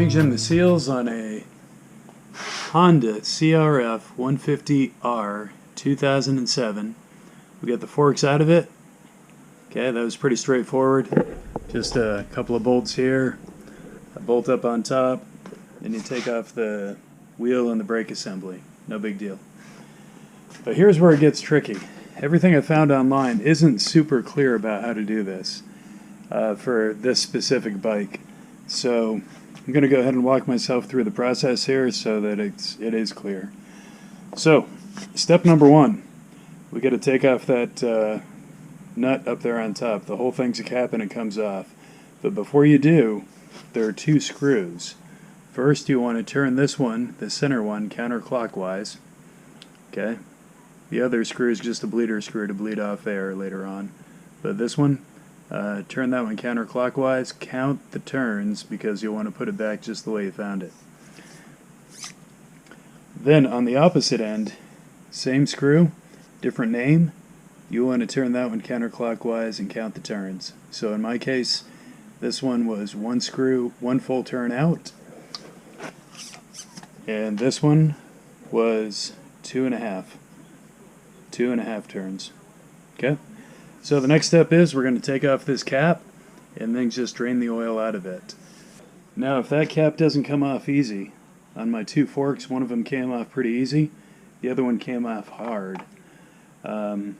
changing the seals on a Honda CRF150r 2007. We got the forks out of it. Okay, that was pretty straightforward. Just a couple of bolts here, a bolt up on top, and you take off the wheel and the brake assembly. No big deal. But here's where it gets tricky. Everything I found online isn't super clear about how to do this for this specific bike. So I'm going to go ahead and walk myself through the process here so that it is clear. So, step number one, we got to take off that nut up there on top. The whole thing's a cap and it comes off. But before you do, there are two screws. First, you want to turn this one, the center one, counterclockwise. Okay. The other screw is just a bleeder screw to bleed off air later on. But this one, turn that one counterclockwise, count the turns because you'll want to put it back just the way you found it. Then on the opposite end, same screw, different name, you want to turn that one counterclockwise and count the turns. So in my case, this one was one screw, one full turn out, and this one was two and a half turns. Okay? So the next step is we're going to take off this cap and then just drain the oil out of it. Now if that cap doesn't come off easy, on my two forks, one of them came off pretty easy, the other one came off hard. I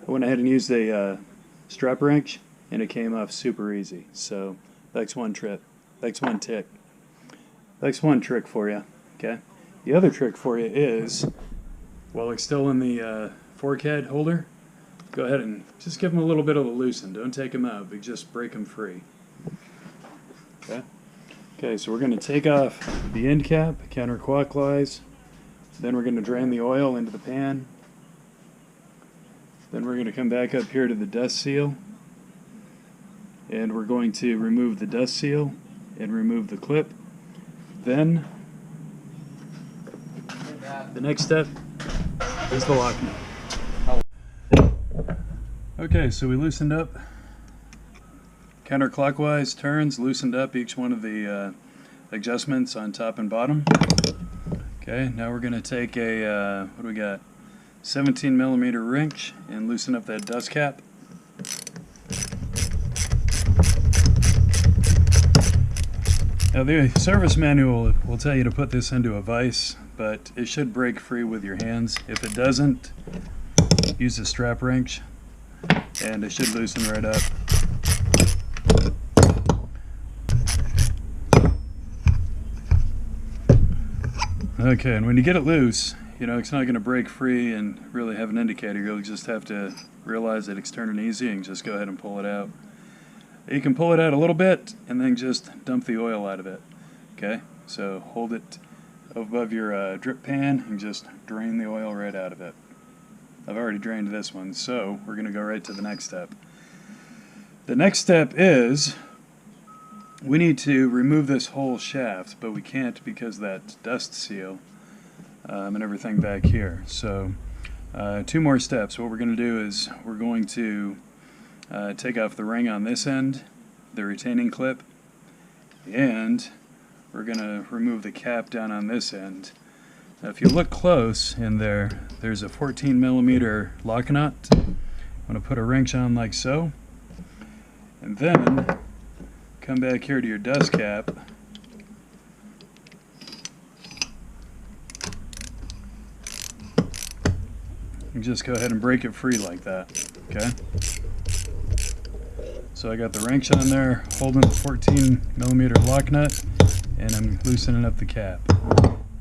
went ahead and used a strap wrench and it came off super easy. So that's one trick. That's one trick for you. Okay. The other trick for you is, while it's still in the fork head holder, go ahead and just give them a little bit of a loosen. Don't take them out, but just break them free. Okay. Okay, so we're going to take off the end cap counterclockwise. Then we're going to drain the oil into the pan. Then we're going to come back up here to the dust seal. And we're going to remove the dust seal and remove the clip. Then the next step is the lock nut. Okay, so we loosened up counterclockwise turns, loosened up each one of the adjustments on top and bottom. Okay, now we're going to take a, what do we got, 17mm wrench and loosen up that dust cap. Now the service manual will tell you to put this into a vise, but it should break free with your hands. If it doesn't, use a strap wrench and it should loosen right up. Okay, and when you get it loose, you know, it's not going to break free and really have an indicator. You'll just have to realize that it's turning easy and just go ahead and pull it out. You can pull it out a little bit and then just dump the oil out of it. Okay, so hold it above your drip pan and just drain the oil right out of it. I've already drained this one, so we're going to go right to the next step. The next step is we need to remove this whole shaft, but we can't because of that dust seal and everything back here. So two more steps. What we're going to do is we're going to take off the ring on this end, the retaining clip, and we're going to remove the cap down on this end. Now if you look close in there, there's a 14mm lock nut. I'm going to put a wrench on like so, and then come back here to your dust cap and just go ahead and break it free like that. Okay? So I got the wrench on there, holding the 14mm lock nut, and I'm loosening up the cap.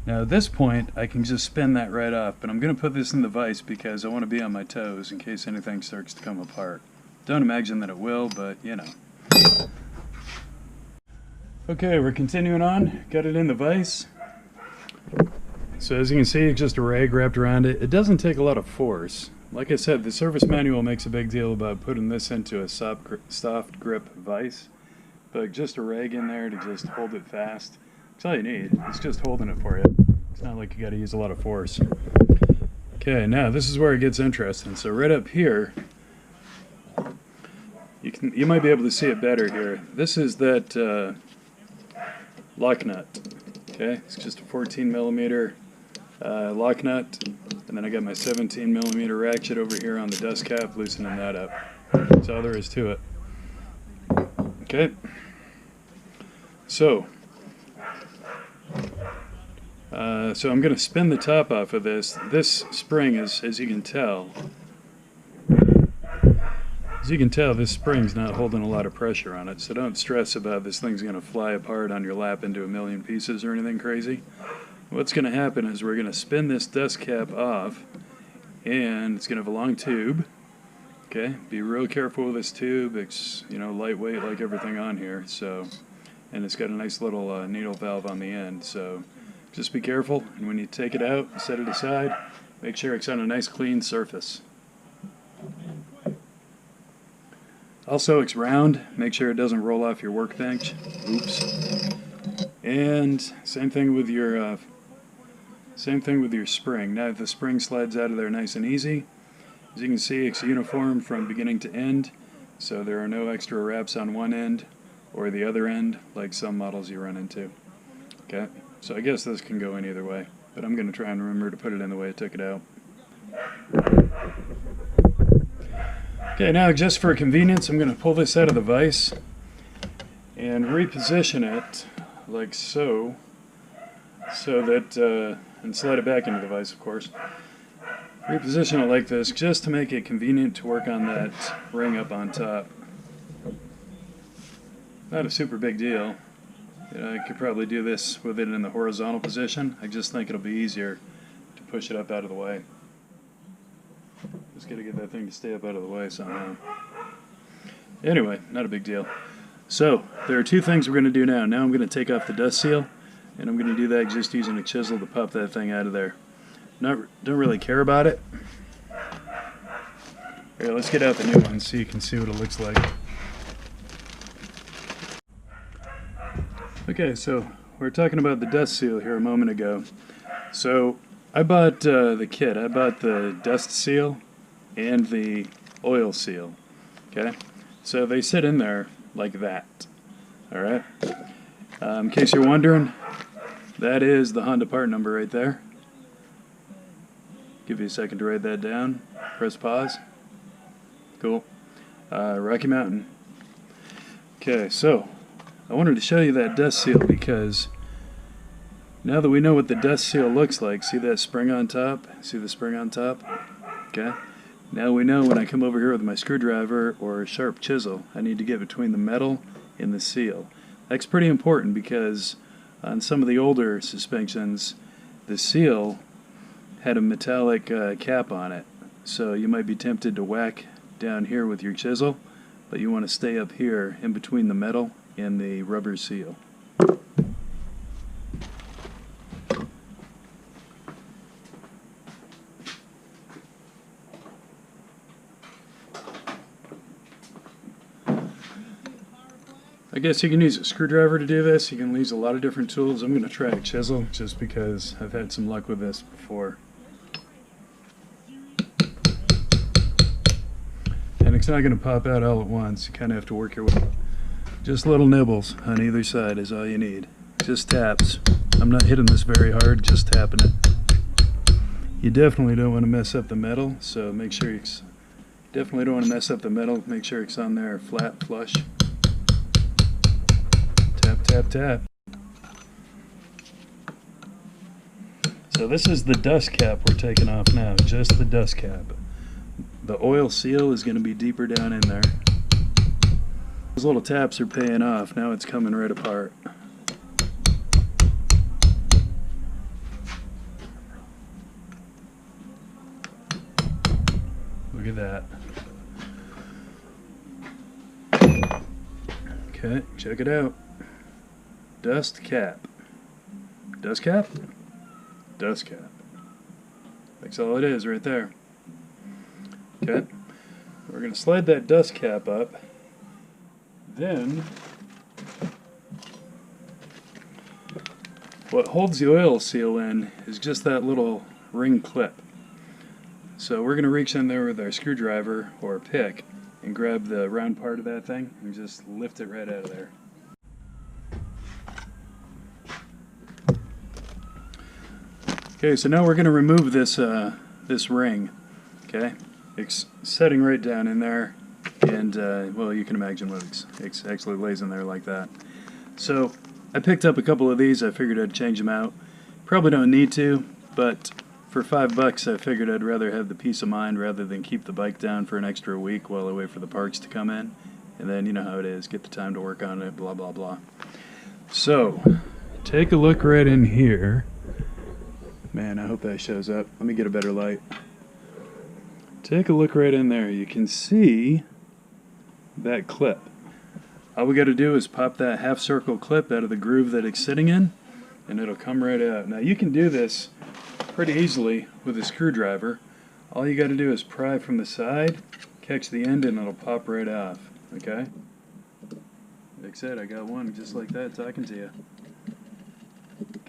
Now at this point I can just spin that right off, but I'm going to put this in the vise because I want to be on my toes in case anything starts to come apart. Don't imagine that it will, but you know. Okay, we're continuing on. Got it in the vise. So as you can see, it's just a rag wrapped around it. It doesn't take a lot of force. Like I said, the service manual makes a big deal about putting this into a soft grip vise, but just a rag in there to just hold it fast. That's all you need. It's just holding it for you. It's not like you got to use a lot of force. Okay, now this is where it gets interesting. So right up here, you might be able to see it better here. This is that lock nut. Okay, it's just a 14 millimeter lock nut, and then I got my 17 millimeter ratchet over here on the dust cap, loosening that up. That's all there is to it. Okay, so I'm going to spin the top off of this. This spring is, as you can tell, this spring's not holding a lot of pressure on it, so don't stress about this thing's going to fly apart on your lap into a million pieces or anything crazy. What's going to happen is we're going to spin this dust cap off, and it's going to have a long tube. Okay, be real careful with this tube. It's, you know, lightweight like everything on here. So, and it's got a nice little needle valve on the end. So, just be careful. And when you take it out, set it aside. Make sure it's on a nice clean surface. Also, it's round. Make sure it doesn't roll off your workbench. Oops. And same thing with your spring. Now the spring slides out of there nice and easy. As you can see, it's uniform from beginning to end, so there are no extra wraps on one end or the other end like some models you run into. Okay, so I guess this can go in either way, but I'm going to try and remember to put it in the way I took it out. Okay, now just for convenience, I'm going to pull this out of the vise and reposition it like so, and slide it back into the vise, of course. Reposition it like this just to make it convenient to work on that ring up on top. Not a super big deal. You know, I could probably do this with it in the horizontal position. I just think it'll be easier to push it up out of the way. Just gotta get that thing to stay up out of the way somehow. Anyway, not a big deal. So, there are two things we're going to do now. Now I'm going to take off the dust seal, and I'm going to do that just using a chisel to pop that thing out of there. Don't really care about it. Here, let's get out the new one so you can see what it looks like. Okay, so we were talking about the dust seal here a moment ago. So I bought the kit. I bought the dust seal and the oil seal. Okay, so they sit in there like that. All right. In case you're wondering, that is the Honda part number right there. Give you a second to write that down. Press pause. Cool. Rocky Mountain. Okay, so I wanted to show you that dust seal because now that we know what the dust seal looks like, see that spring on top? See the spring on top? Okay. Now we know when I come over here with my screwdriver or a sharp chisel, I need to get between the metal and the seal. That's pretty important because on some of the older suspensions, the seal had a metallic cap on it, so you might be tempted to whack down here with your chisel, but you want to stay up here in between the metal and the rubber seal. I guess you can use a screwdriver to do this. You can use a lot of different tools. I'm going to try a chisel just because I've had some luck with this before. And it's not going to pop out all at once. You kind of have to work your way. Just little nibbles on either side is all you need. Just taps. I'm not hitting this very hard, just tapping it. You definitely don't want to mess up the metal, so make sure it's definitely don't want to mess up the metal. Make sure it's on there flat, flush. Tap, tap, tap. So this is the dust cap we're taking off now, just the dust cap. The oil seal is going to be deeper down in there. Those little taps are paying off. Now it's coming right apart. Look at that. Okay, check it out. Dust cap. Dust cap? Dust cap. That's all it is right there. Okay, we're going to slide that dust cap up. Then, what holds the oil seal in is just that little ring clip. So we're going to reach in there with our screwdriver or pick and grab the round part of that thing and just lift it right out of there. Okay, so now we're going to remove this this ring. Okay, it's setting right down in there, and well, you can imagine what it actually lays in there like that. So I picked up a couple of these. I figured I'd change them out. Probably don't need to, but for $5 I figured I'd rather have the peace of mind rather than keep the bike down for an extra week while I wait for the parts to come in. And then you know how it is, get the time to work on it, blah blah blah. So take a look right in here. Man, I hope that shows up. Let me get a better light. Take a look right in there. You can see that clip. All we got to do is pop that half circle clip out of the groove that it's sitting in, and it'll come right out. Now you can do this pretty easily with a screwdriver. All you got to do is pry from the side, catch the end, and it'll pop right off. Okay? Like I said, I got one just like that talking to you.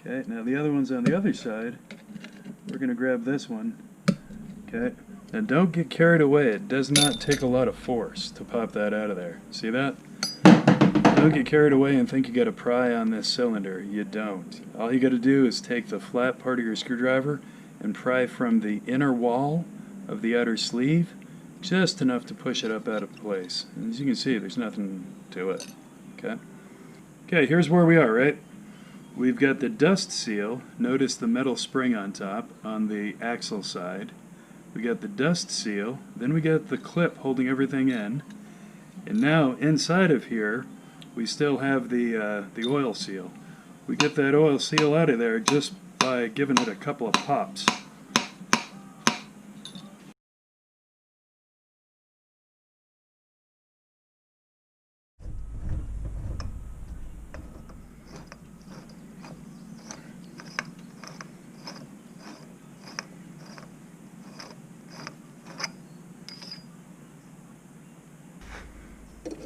Okay, now the other one's on the other side. We're going to grab this one. Okay, and don't get carried away. It does not take a lot of force to pop that out of there. See that? Don't get carried away and think you got to pry on this cylinder. You don't. All you got to do is take the flat part of your screwdriver and pry from the inner wall of the outer sleeve, just enough to push it up out of place. And as you can see, there's nothing to it. Okay. Okay, here's where we are, right? We've got the dust seal. Notice the metal spring on top on the axle side. We got the dust seal. Then we got the clip holding everything in. And now inside of here, we still have the oil seal. We get that oil seal out of there just by giving it a couple of pops.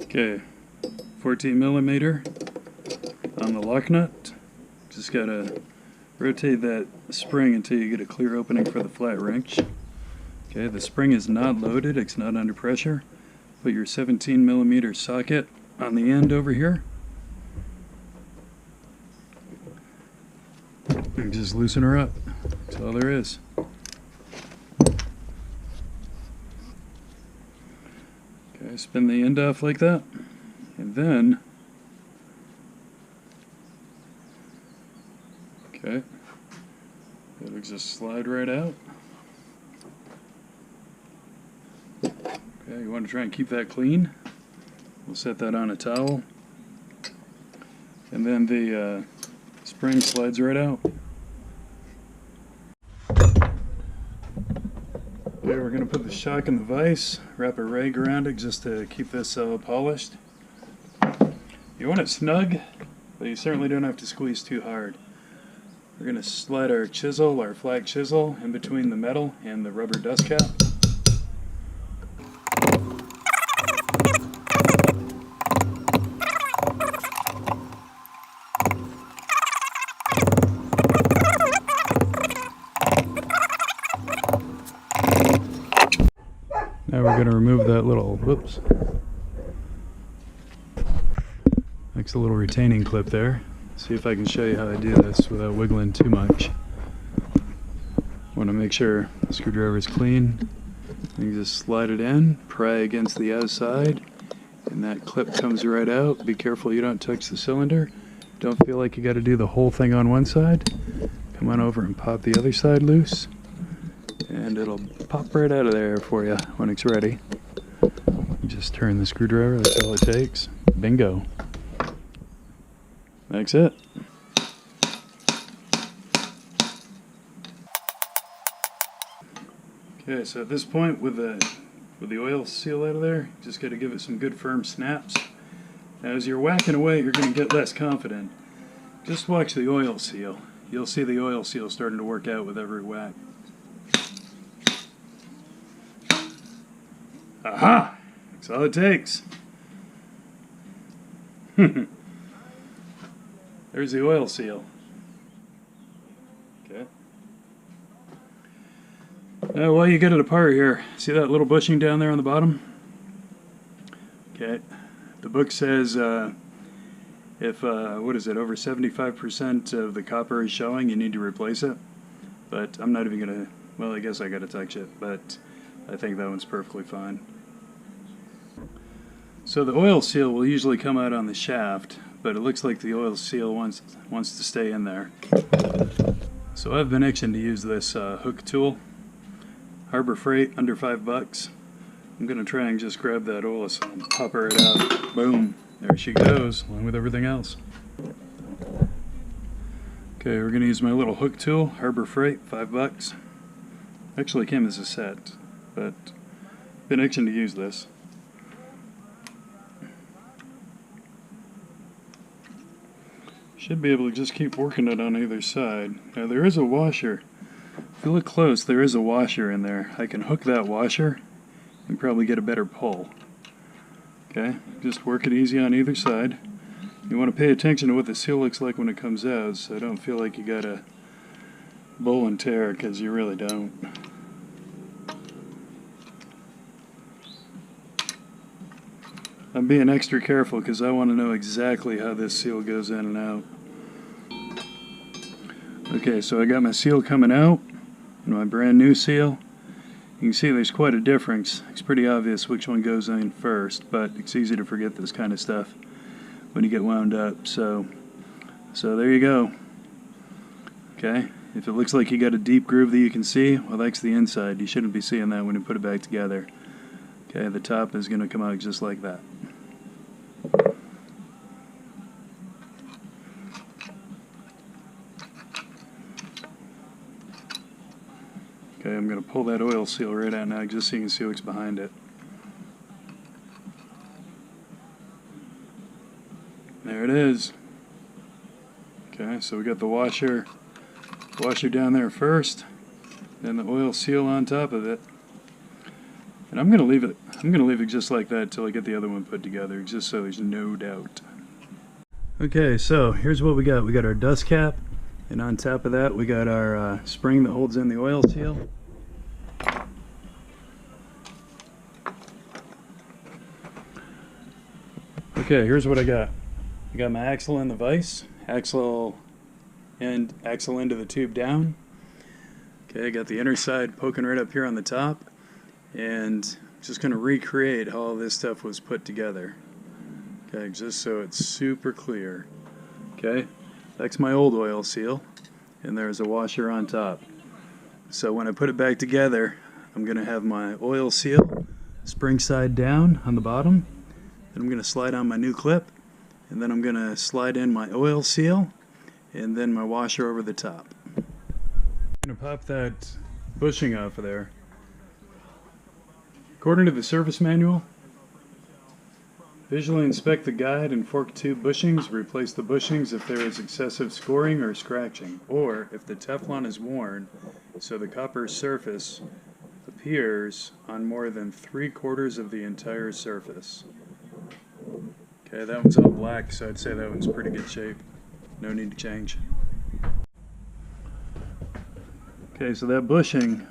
Okay, 14 millimeter on the lock nut. Just gotta rotate that spring until you get a clear opening for the flat wrench. Okay, the spring is not loaded, it's not under pressure. Put your 17 millimeter socket on the end over here. And just loosen her up. That's all there is. Okay, spin the end off like that, and then, okay, it'll just slide right out. Okay, you want to try and keep that clean. We'll set that on a towel, and then the spring slides right out. Okay, we're going to put the shock in the vise, wrap a rag around it just to keep this polished. You want it snug, but you certainly don't have to squeeze too hard. We're going to slide our chisel, our flat chisel, in between the metal and the rubber dust cap. Now we're going to remove that little, whoops, makes a little retaining clip there. See if I can show you how I do this without wiggling too much. Want to make sure the screwdriver is clean. You just slide it in, pry against the outside, and that clip comes right out. Be careful you don't touch the cylinder. Don't feel like you got to do the whole thing on one side. Come on over and pop the other side loose, and it'll pop right out of there for you when it's ready. You just turn the screwdriver, that's all it takes. Bingo. That's it. Okay, so at this point with the oil seal out of there, just got to give it some good firm snaps. Now as you're whacking away, you're going to get less confident. Just watch the oil seal. You'll see the oil seal starting to work out with every whack. Aha! That's all it takes. There's the oil seal. Okay. Now while you get it apart here, see that little bushing down there on the bottom? Okay. The book says if, what is it, over 75% of the copper is showing, you need to replace it. but I'm not even gonna, well, I guess I gotta touch it, but I think that one's perfectly fine. So the oil seal will usually come out on the shaft, but it looks like the oil seal wants to stay in there. So I've been itching to use this hook tool. Harbor Freight, under $5. I'm gonna try and just grab that oil seal and pop her it out. Boom, there she goes, along with everything else. Okay, we're gonna use my little hook tool, Harbor Freight, $5. Actually it came as a set, but been itching to use this. Should be able to just keep working it on either side. Now there is a washer. If you look close, there is a washer in there. I can hook that washer and probably get a better pull. Okay, just work it easy on either side. You want to pay attention to what the seal looks like when it comes out, so I don't feel like you gotta bull and tear, because you really don't. I'm being extra careful because I want to know exactly how this seal goes in and out. Okay, so I got my seal coming out, and my brand new seal. You can see there's quite a difference. It's pretty obvious which one goes in first, but it's easy to forget this kind of stuff when you get wound up. So there you go. Okay, if it looks like you got a deep groove that you can see, well, that's the inside. You shouldn't be seeing that when you put it back together. Okay, the top is going to come out just like that. Okay, I'm going to pull that oil seal right out now just so you can see what's behind it. There it is. Okay, so we got the washer down there first, then the oil seal on top of it. And I'm going to leave it just like that until I get the other one put together, just so there's no doubt. Okay, so here's what we got. We got our dust cap, and on top of that we got our spring that holds in the oil seal. Okay, here's what I got. I got my axle in the vise, axle end of the tube down. Okay, I got the inner side poking right up here on the top, and just going to recreate how all this stuff was put together. Okay, just so it's super clear. Okay, that's my old oil seal, and there's a washer on top. So when I put it back together, I'm going to have my oil seal spring side down on the bottom. Then I'm going to slide on my new clip, and then I'm going to slide in my oil seal, and then my washer over the top. I'm going to pop that bushing off of there. According to the service manual, visually inspect the guide and fork tube bushings. Replace the bushings if there is excessive scoring or scratching, or if the Teflon is worn so the copper surface appears on more than 3/4 of the entire surface. Okay, that one's all black, so I'd say that one's pretty good shape. No need to change. Okay, so that bushing,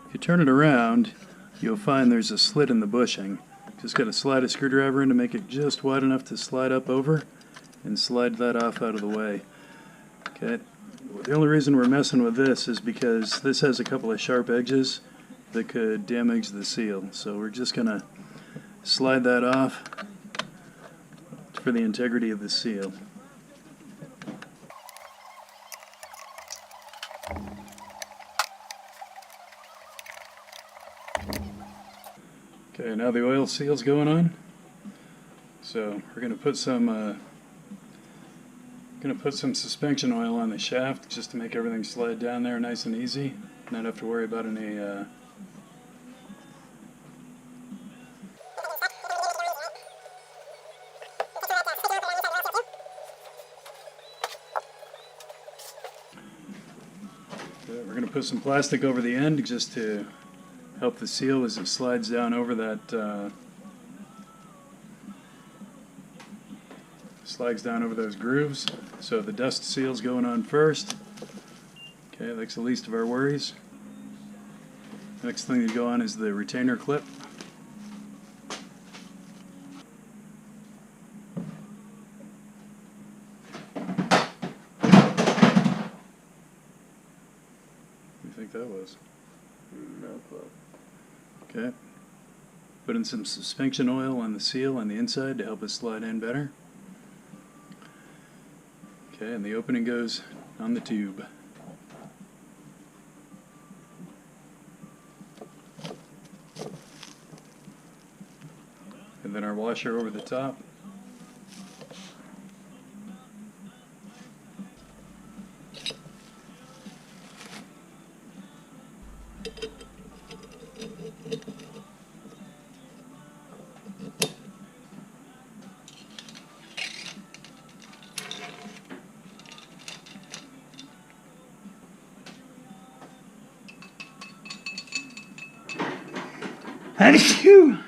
if you turn it around, you'll find there's a slit in the bushing. Just got to slide a screwdriver in to make it just wide enough to slide up over, and slide that off out of the way. Okay, the only reason we're messing with this is because this has a couple of sharp edges that could damage the seal. So we're just going to slide that off for the integrity of the seal. Okay, now the oil seal's going on. So we're going to put some suspension oil on the shaft just to make everything slide down there nice and easy. Not have to worry about any we're going to put some plastic over the end just to help the seal as it slides down over that slides down over those grooves. So the dust seal's going on first. Okay, that's the least of our worries. Next thing to go on is the retainer clip. think that was? No clue. Okay. Put in some suspension oil on the seal on the inside to help it slide in better. Okay, and the opening goes on the tube. And then our washer over the top. Achoo!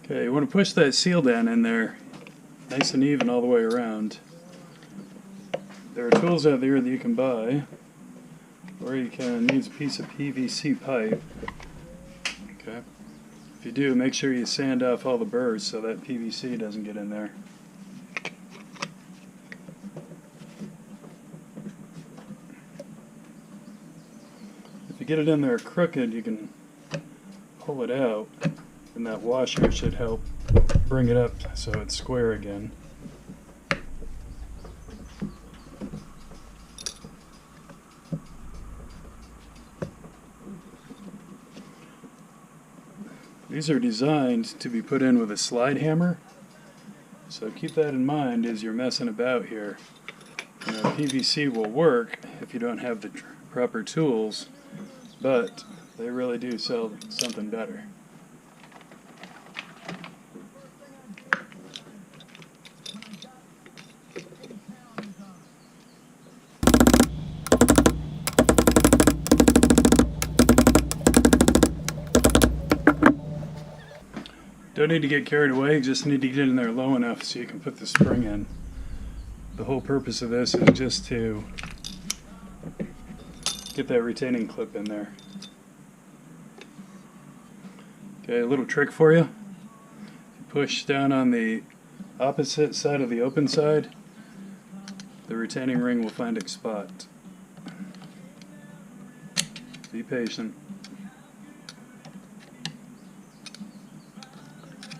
Okay, you want to push that seal down in there nice and even all the way around. There are tools out there that you can buy, or you can use a piece of PVC pipe. Okay. If you do, make sure you sand off all the burrs so that PVC doesn't get in there. If you get it in there crooked, you can pull it out, and that washer should help bring it up so it's square again. These are designed to be put in with a slide hammer, so keep that in mind as you're messing about here. You know, PVC will work if you don't have the proper tools, but they really do sell something better. Don't need to get carried away, just need to get in there low enough so you can put the spring in. The whole purpose of this is just to get that retaining clip in there. Okay, a little trick for you. Push down on the opposite side of the open side, the retaining ring will find its spot. Be patient.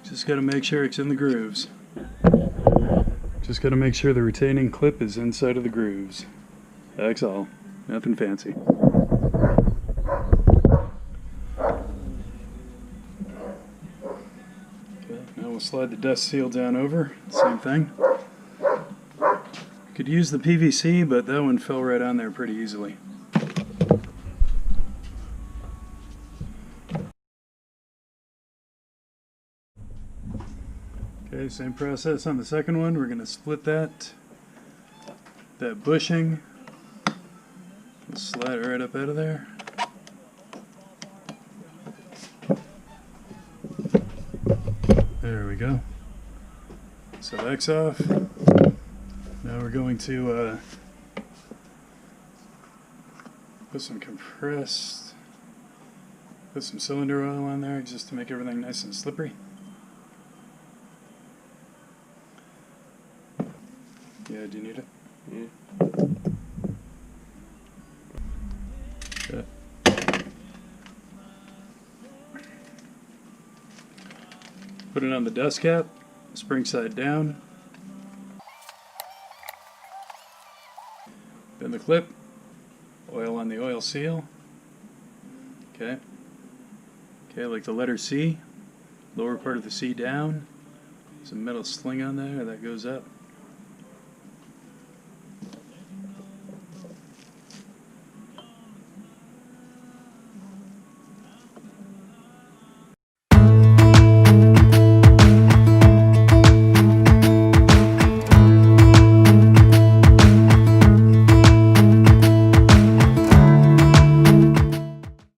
Just got to make sure it's in the grooves. Just got to make sure the retaining clip is inside of the grooves. That's all. Nothing fancy. Okay, now we'll slide the dust seal down over. Same thing. You could use the PVC, but that one fell right on there pretty easily. Okay, same process on the second one. We're going to split that bushing. We'll slide it right up out of there. There we go. So that's off. Now we're going to put some cylinder oil on there just to make everything nice and slippery. Yeah, do you need it? Yeah. Okay. Put it on the dust cap, spring side down. Bend the clip, oil on the oil seal. Okay. Okay, like the letter C, lower part of the C down. There's a metal sling on there that goes up.